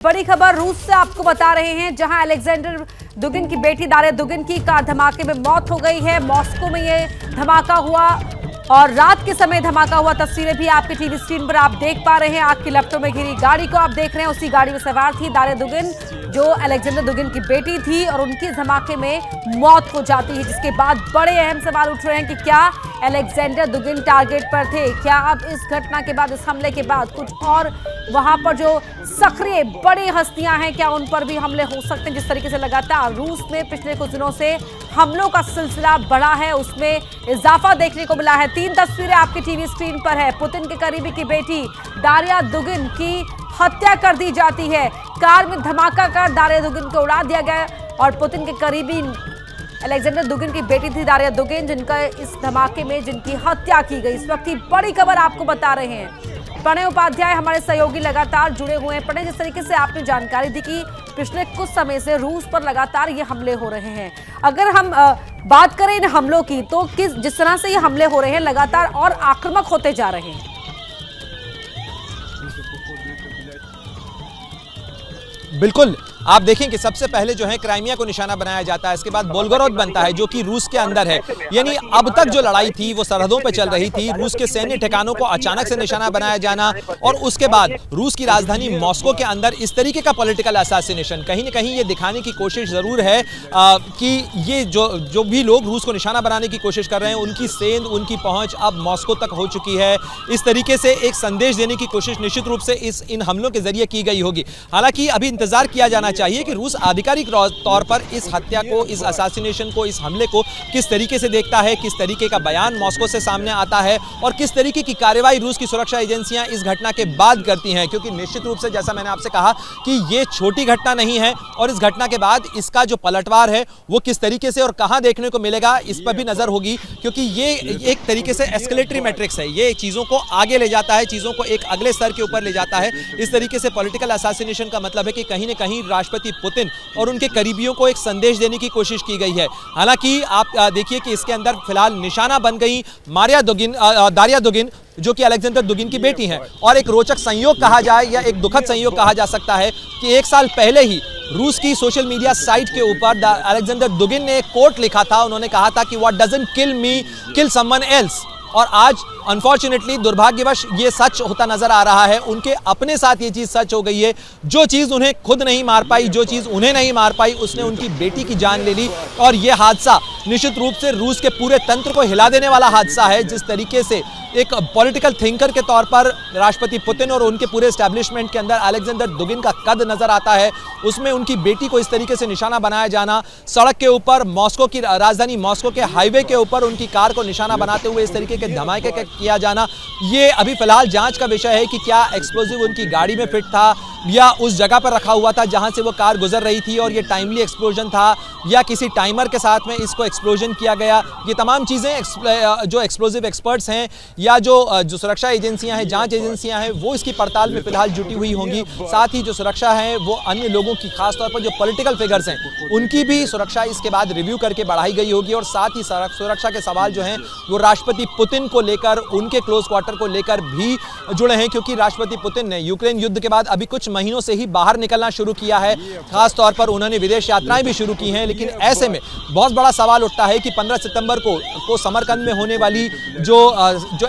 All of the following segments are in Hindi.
बड़ी खबर रूस से आपको बता रहे हैं, जहां अलेक्जेंडर दुगिन की बेटी दारिया दुगिन की कार धमाके में मौत हो गई है। मॉस्को में ये धमाका हुआ और रात के समय धमाका हुआ। तस्वीरें भी आपके टीवी स्क्रीन पर आप देख पा रहे हैं। आग की लपटों में घिरी गाड़ी को आप देख रहे हैं। उसी गाड़ी में सवार थी दारिया दुगिन, जो अलेक्जेंडर दुगिन की बेटी थी, और उनकी धमाके में मौत हो जाती है, जिसके बाद बड़े अहम सवाल उठ रहे हैं कि क्या अलेक्जेंडर दुगिन टारगेट पर थे? क्या अब इस घटना के बाद, इस हमले के बाद कुछ और वहां पर जो सक्रिय बड़ी हस्तियां हैं, क्या उन पर भी हमले हो सकते हैं? जिस तरीके से लगातार रूस में पिछले कुछ दिनों से हमलों का सिलसिला बढ़ा है, उसमें इजाफा देखने को मिला है। 3 तस्वीरें आपकी टीवी स्क्रीन पर है। पुतिन के करीबी की बेटी दारिया दुगिन की हत्या कर दी जाती है। कार में धमाका कर दारिया दुगिन को उड़ा दिया गया और पुतिन के करीबी अलेक्जेंडर दुगिन की बेटी थी दारिया दुगिन, जिनका इस धमाके में जिनकी हत्या की गई। इस वक्त की बड़ी खबर आपको बता रहे हैं। प्रणय उपाध्याय हमारे सहयोगी लगातार जुड़े हुए हैं। प्रणय, जिस तरीके से आपने जानकारी दी कि पिछले कुछ समय से रूस पर लगातार ये हमले हो रहे हैं, अगर हम बात करें इन हमलों की, तो जिस तरह से ये हमले हो रहे हैं लगातार और आक्रामक होते जा रहे हैं। बिल्कुल, आप देखें कि सबसे पहले जो है क्राइमिया को निशाना बनाया जाता है, इसके बाद बोल्गोरोद बनता है जो कि रूस के अंदर है। यानी अब तक जो लड़ाई थी वो सरहदों पर चल रही थी। रूस के सैन्य ठिकानों को अचानक से निशाना बनाया जाना और उसके बाद रूस की राजधानी मॉस्को के अंदर इस तरीके का पॉलिटिकल असैसिनेशन, कहीं ना कहीं ये दिखाने की कोशिश जरूर है कि ये जो भी लोग रूस को निशाना बनाने की कोशिश कर रहे हैं, उनकी सेंध, उनकी पहुंच अब मॉस्को तक हो चुकी है। इस तरीके से एक संदेश देने की कोशिश निश्चित रूप से इन हमलों के जरिए की गई होगी। हालांकि अभी इंतजार किया जाना चाहिए कि रूस आधिकारिक तौर पर इस हत्या को, इस असैसिनेशन को, इस हमले को किस तरीके से देखता है, किस तरीके का बयान मॉस्को से सामने आता है और किस तरीके की कार्रवाई रूस की सुरक्षा एजेंसियां इस घटना के बाद करती हैं। क्योंकि निश्चित रूप से जैसा मैंने आपसे कहा कि ये छोटी घटना नहीं है और इस घटना के बाद इसका जो पलटवार है वो किस तरीके से और कहां देखने को मिलेगा, इस पर भी नजर होगी। क्योंकि ये एक तरीके से एस्केलेटरी मैट्रिक्स है, ये चीजों को आगे ले जाता है, चीजों को एक अगले स्तर के ऊपर ले जाता है। इस तरीके से पॉलिटिकल असैसिनेशन का मतलब है कि कहीं ना कहीं राष्ट्रपति पुतिन और उनके करीबियों को एक संदेश देने की कोशिश की गई है। हालांकि आप देखिए कि इसके अंदर फिलहाल निशाना बन गई दारिया दुगिन, जो कि अलेक्जेंडर दुगिन की बेटी हैं। और एक रोचक संयोग कहा जाए या एक दुखद संयोग कहा जा सकता है कि 1 साल पहले ही रूस की सोशल मीडिया साइट के ऊपर अलेक्जेंडर दुगिन ने एक कोट लिखा था। उन्होंने कहा था कि what doesn't kill me kill someone else. और आज अनफॉर्चुनेटली, दुर्भाग्यवश, ये सच होता नजर आ रहा है। उनके अपने साथ ये चीज सच हो गई है। जो चीज उन्हें खुद नहीं मार पाई, जो चीज उन्हें नहीं मार पाई, उसने उनकी बेटी की जान ले ली। और ये हादसा निश्चित रूप से रूस के पूरे तंत्र को हिला देने वाला हादसा है। जिस तरीके से एक पॉलिटिकल थिंकर के तौर पर राष्ट्रपति पुतिन और उनके पूरे एस्टैब्लिशमेंट के अंदर अलेक्जेंडर दुगिन का कद नजर आता है, उसमें उनकी बेटी को इस तरीके से निशाना बनाया जाना, सड़क के ऊपर मॉस्को की राजधानी मॉस्को के हाईवे के ऊपर उनकी कार को निशाना बनाते हुए इस तरीके के धमाके किया जाना, ये अभी फिलहाल जांच का विषय है कि क्या एक्सप्लोजिव उनकी गाड़ी में फिट था या उस जगह पर रखा हुआ था जहां से वो कार गुजर रही थी और ये टाइमली एक्सप्लोजन था, या किसी टाइमर के साथ में इसको एक्सप्लोजन किया गया। ये तमाम चीज़ें जो एक्सप्लोजिव एक्सपर्ट्स हैं या जो सुरक्षा एजेंसियां हैं, जांच एजेंसियां हैं, वो इसकी पड़ताल में फिलहाल जुटी हुई होंगी। साथ ही जो सुरक्षा है वो अन्य लोगों की, खासतौर पर जो पॉलिटिकल फिगर्स हैं, उनकी भी सुरक्षा इसके बाद रिव्यू करके बढ़ाई गई होगी। और साथ ही सुरक्षा के सवाल जो हैं वो राष्ट्रपति पुतिन को लेकर, उनके क्लोज क्वार्टर को लेकर भी जुड़े हैं। क्योंकि राष्ट्रपति पुतिन ने यूक्रेन युद्ध के बाद अभी कुछ महीनों से ही बाहर निकलना शुरू किया है। खास तौर पर उन्होंने विदेश यात्राएं भी शुरू की हैं। लेकिन ऐसे में बहुत बड़ा सवाल उठता है कि 15 सितंबर को समरकंद में होने वाली जो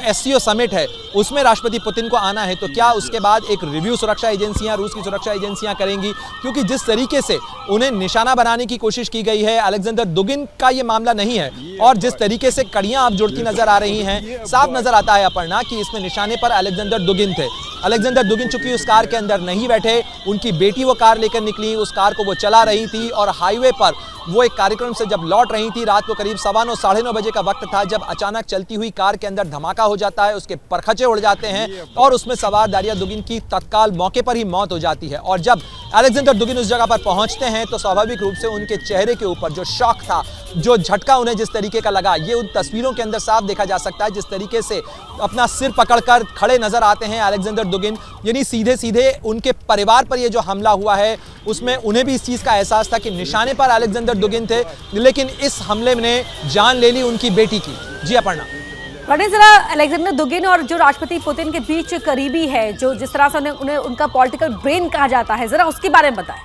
एससीओ समिट है, उसमें राष्ट्रपति पुतिन को आना है, तो क्या उसके बाद एक रिव्यू सुरक्षा एजेंसियां, रूस की सुरक्षा एजेंसियां करेंगी? क्योंकि जिस तरीके से उन्हें निशाना बनाने की कोशिश की गई है, अलेक्जेंडर दुगिन का ये मामला नहीं है, और जिस तरीके से कड़ियां अब जुड़ती नजर आ रही हैं, साफ नजर आता है अपर्णा कि इसमें निशाने पर अलेक्जेंडर दुगिन थे। अलेक्जेंडर दुगिन चूंकि उस कार के अंदर नहीं बैठे, उनकी बेटी वो कार लेकर निकली, उस कार को वो चला रही थी और हाईवे पर वो एक कार्यक्रम से जब लौट रही थी, रात को करीब 9:15 साढ़े 9 बजे का वक्त था, जब अचानक चलती हुई कार के अंदर धमाका हो जाता है, उसके परखचे उड़ जाते हैं और उसमें सवार दारिया दुगिन की तत्काल मौके पर ही मौत हो जाती है। और जब अलेक्जेंडर दुगिन उस जगह पर पहुंचते हैं तो स्वाभाविक रूप से उनके चेहरे के ऊपर जो शॉक था, जो झटका उन्हें जिस तरीके का लगा, ये उन तस्वीरों के अंदर साफ देखा जा सकता है। जिस तरीके से अपना सिर पकड़कर खड़े नजर आते हैं अलेक्जेंडर दुगिन, यानी सीधे सीधे उनके परिवार पर यह जो हमला हुआ है उसमें उन्हें भी इस चीज का एहसास था कि निशाने पर अलेक्जेंडर दुगिन थे, लेकिन इस हमले ने जान ले ली उनकी बेटी की। जी अपर्णा। पढ़े जरा अलेक्जेंडर दुगिन और जो राष्ट्रपति पुतिन के बीच करीबी है, जो जिस तरह से उन्हें उनका पॉलिटिकल ब्रेन कहा जाता है, जरा उसके बारे में बताएं।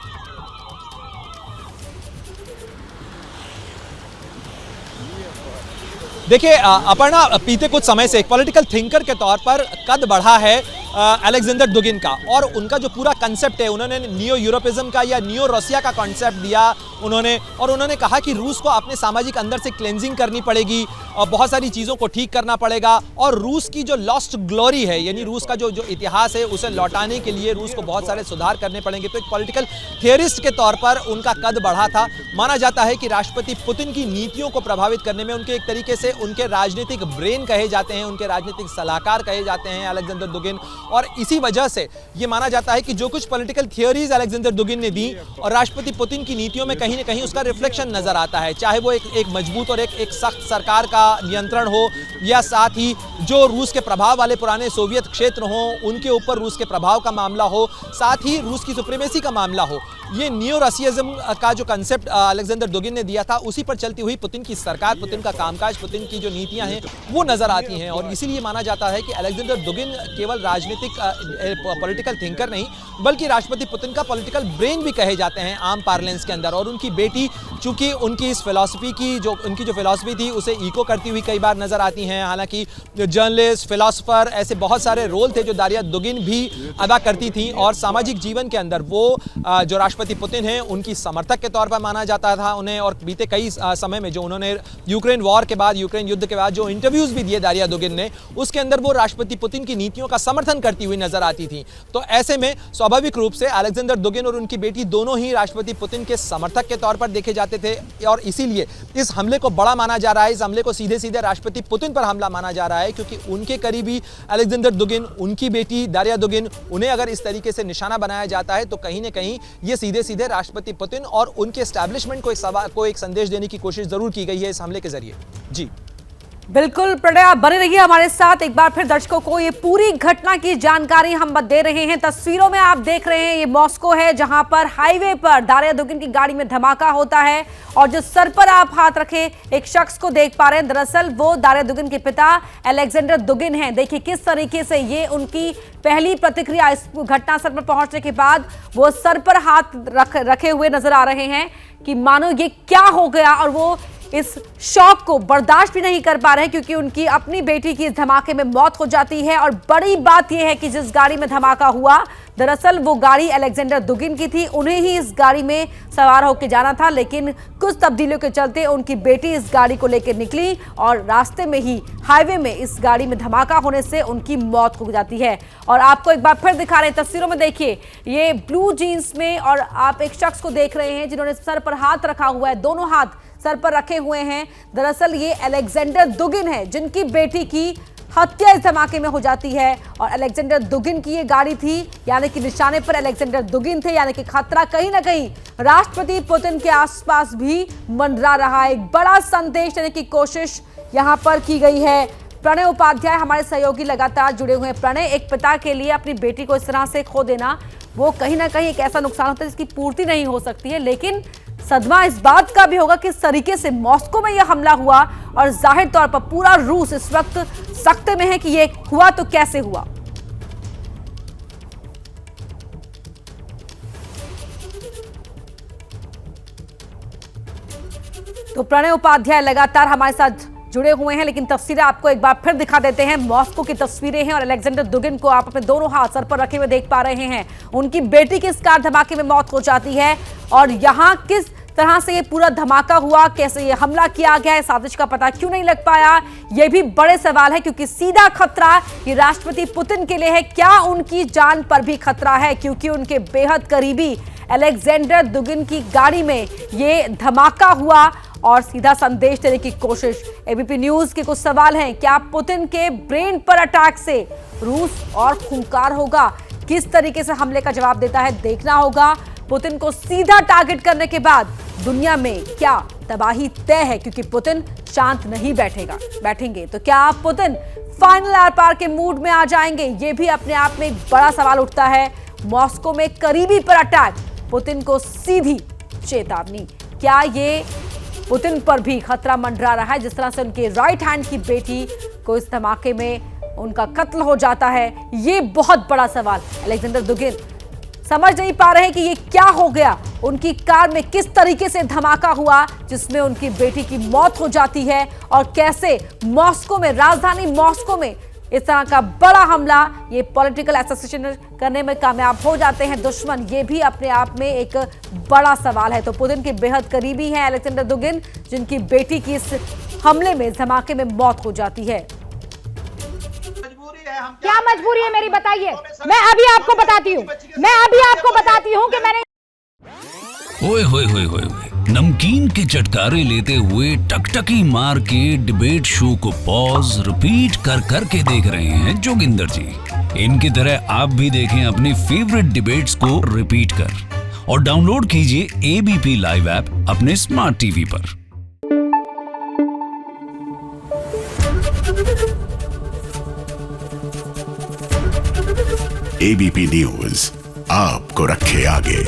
देखिए अपर्णा, बीते कुछ समय से एक पॉलिटिकल थिंकर के तौर पर कद बढ़ा है अलेक्जेंडर दुगिन का, और उनका जो पूरा कंसेप्ट है, उन्होंने नियो यूरोपिज्म का या नियो रसिया का कंसेप्ट दिया उन्होंने कहा कि रूस को अपने सामाजिक अंदर से क्लेंजिंग करनी पड़ेगी और बहुत सारी चीज़ों को ठीक करना पड़ेगा, और रूस की जो लॉस्ट ग्लोरी है, यानी रूस का जो इतिहास है, उसे लौटाने के लिए रूस को बहुत सारे सुधार करने पड़ेंगे। तो एक पॉलिटिकल थियरिस्ट के तौर पर उनका कद बढ़ा था। माना जाता है कि राष्ट्रपति पुतिन की नीतियों को प्रभावित करने में उनके एक तरीके से उनके राजनीतिक ब्रेन कहे जाते हैं, उनके राजनीतिक सलाहकार कहे जाते हैं अलेक्जेंडर दुगिन, और इसी वजह से ये माना जाता है कि जो कुछ पॉलिटिकल थियरीज अलेक्जेंडर दुगिन ने दी और राष्ट्रपति पुतिन की नीतियों में कहीं ना कहीं उसका रिफ्लेक्शन नजर आता है, चाहे वो एक मजबूत और एक सख्त सरकार का नियंत्रण हो, या साथ ही जो रूस के प्रभाव वाले पुराने सोवियत क्षेत्र हो उनके ऊपर रूस के प्रभाव का मामला हो, साथ ही रूस की सुप्रीमेसी का मामला हो। ये नियो रसियज्म का जो कंसेप्ट अलेक्जेंडर दुगिन ने दिया था, उसी पर चलती हुई पुतिन की सरकार, पुतिन का कामकाज, पुतिन की जो नीतियां हैं वो नजर आती हैं, और इसीलिए माना जाता है कि अलेक्जेंडर दुगिन केवल राजनीतिक पॉलिटिकल थिंकर नहीं, बल्कि राष्ट्रपति पुतिन का पॉलिटिकल ब्रेन भी कहे जाते हैं आम पार्लेंस के अंदर। और उनकी बेटी, चूंकि उनकी इस फिलॉसफी की जो फिलॉसफी थी उसे इको करती हुई कई बार नजर आती हैं। हालांकि जर्नलिस्ट, फिलॉसफर, ऐसे बहुत सारे रोल थे जो दारिया दुगिन भी अदा करती थी, और सामाजिक जीवन के अंदर वो जो राष्ट्रपति पुतिन हैं उनकी समर्थक के तौर पर माना जाता था उन्हें। और बीते कई समय में जो उन्होंने यूक्रेन वॉर के बाद, यूक्रेन युद्ध के बाद जो इंटरव्यूज भी दिए दारिया दुगिन ने, उसके अंदर वो राष्ट्रपति पुतिन की नीतियों का समर्थन करती हुई नजर आती थी। तो ऐसे में स्वाभाविक रूप से अलेक्जेंडर दुगिन और उनकी बेटी दोनों ही राष्ट्रपति पुतिन के समर्थक के तौर पर देखे जाते थे, और इसीलिए इस हमले को बड़ा माना जा रहा है। इस हमले को सीधे सीधे राष्ट्रपति पुतिन पर हमला माना जा रहा है, क्योंकि उनके करीबी अलेक्जेंडर दुगिन, उनकी बेटी दारिया दुगिन, उन्हें अगर इस तरीके से निशाना बनाया जाता है तो कहीं ना कहीं ये सीधे सीधे राष्ट्रपति पुतिन और उनके एस्टैब्लिशमेंट को एक संदेश देने की कोशिश जरूर की गई है इस हमले के जरिए। जी बिल्कुल प्रणय, आप बने रहिए हमारे साथ। एक बार फिर दर्शकों को ये पूरी घटना की जानकारी हम दे रहे हैं। तस्वीरों में आप देख रहे हैं ये मॉस्को है, जहां पर हाईवे पर दारिया दुगिन की गाड़ी में धमाका होता है, और जो सर पर आप हाथ रखे एक शख्स को देख पा रहे हैं, दरअसल वो दारिया दुगिन के पिता अलेक्जेंडर दुगिन हैं। देखिए किस तरीके से ये उनकी पहली प्रतिक्रिया इस घटना स्थल पर पहुंचने के बाद, वो सर पर हाथ रखे हुए नजर आ रहे हैं कि मानो ये क्या हो गया, और वो इस शॉक को बर्दाश्त भी नहीं कर पा रहे हैं, क्योंकि उनकी अपनी बेटी की इस धमाके में मौत हो जाती है। और बड़ी बात यह है कि जिस गाड़ी में धमाका हुआ, दरअसल वो गाड़ी अलेक्जेंडर दुगिन की थी, उन्हें ही इस गाड़ी में सवार होकर जाना था, लेकिन कुछ तब्दीलियों के चलते उनकी बेटी इस गाड़ी को लेकर निकली और रास्ते में ही हाईवे में इस गाड़ी में धमाका होने से उनकी मौत हो जाती है। और आपको एक बार फिर दिखा रहे हैं, तस्वीरों में देखिए, ये ब्लू जीन्स में, और आप एक शख्स को देख रहे हैं जिन्होंने सर पर हाथ रखा हुआ है, दोनों हाथ सर पर रखे हुए हैं। दरअसल ये अलेक्जेंडर दुगिन है जिनकी बेटी की हत्या इस धमाके में हो जाती है, और अलेक्जेंडर दुगिन की ये गाड़ी थी, यानी कि निशाने पर अलेक्जेंडर दुगिन थे, यानी कि खतरा कहीं ना कहीं राष्ट्रपति पुतिन के आसपास भी मंडरा रहा है। एक बड़ा संदेश देने की कोशिश यहां पर की गई है। प्रणय उपाध्याय हमारे सहयोगी लगातार जुड़े हुए हैं। प्रणय, एक पिता के लिए अपनी बेटी को इस तरह से खो देना, वो कहीं ना कहीं एक ऐसा नुकसान होता है जिसकी पूर्ति नहीं हो सकती है, लेकिन सदमा इस बात का भी होगा कि इस तरीके से मॉस्को में यह हमला हुआ, और जाहिर तौर पर पूरा रूस इस वक्त सख्ते में है कि यह हुआ तो कैसे हुआ। तो प्रणय उपाध्याय लगातार हमारे साथ जुड़े हुए हैं, लेकिन तस्वीरें आपको एक बार फिर दिखा देते हैं। मॉस्को की तस्वीरें हैं, और अलेक्जेंडर दुगिन को आप अपने दोनों हाथ सर पर रखे हुए देख पा रहे हैं। उनकी बेटी की इस कार धमाके में मौत हो जाती है, और यहाँ किस तरह से ये पूरा धमाका हुआ, कैसे ये हमला किया गया है, साजिश का पता क्यों नहीं लग पाया, ये भी बड़े सवाल है, क्योंकि सीधा खतरा ये राष्ट्रपति पुतिन के लिए है। क्या उनकी जान पर भी खतरा है, क्योंकि उनके बेहद करीबी अलेक्जेंडर दुगिन की गाड़ी में ये धमाका हुआ, और सीधा संदेश देने की कोशिश। एबीपी न्यूज के कुछ सवाल हैं, क्या पुतिन के ब्रेन पर अटैक से रूस और खूंखार होगा? किस तरीके से हमले का जवाब देता है, देखना होगा। पुतिन को सीधा टारगेट करने के बाद दुनिया में क्या तबाही तय है, क्योंकि पुतिन शांत नहीं बैठेंगे। तो क्या पुतिन फाइनल आर पार के मूड में आ जाएंगे? ये भी अपने आप में एक बड़ा सवाल उठता है। मॉस्को में करीबी पर अटैक, पुतिन को सीधी चेतावनी। क्या ये पुतिन पर भी खतरा मंडरा रहा है, जिस तरह से उनके राइट हैंड की बेटी को इस धमाके में उनका कत्ल हो जाता है। ये बहुत बड़ा सवाल। अलेक्जेंडर दुगिन समझ नहीं पा रहे कि ये क्या हो गया। उनकी कार में किस तरीके से धमाका हुआ जिसमें उनकी बेटी की मौत हो जाती है, और कैसे मॉस्को में, राजधानी मॉस्को में इस तरह का बड़ा हमला, ये पॉलिटिकल एसोसिएशन करने में कामयाब हो जाते हैं दुश्मन। ये भी अपने आप में एक बड़ा सवाल है। तो पुतिन के बेहद करीबी हैं अलेक्जेंडर दुगिन, जिनकी बेटी की इस हमले में, धमाके में मौत हो जाती है। क्या मजबूरी है मेरी, बताइए। मैं अभी आपको बताती हूँ कि मैंने ओए होए होए होए होए। नमकीन के चटकारे लेते हुए टकटकी मार के डिबेट शो को पॉज रिपीट कर करके देख रहे हैं जोगिंदर जी। इनकी तरह आप भी देखें अपनी फेवरेट डिबेट्स को रिपीट कर, और डाउनलोड कीजिए एबीपी लाइव ऐप अपने स्मार्ट टीवी पर। एबीपी न्यूज आपको रखे आगे।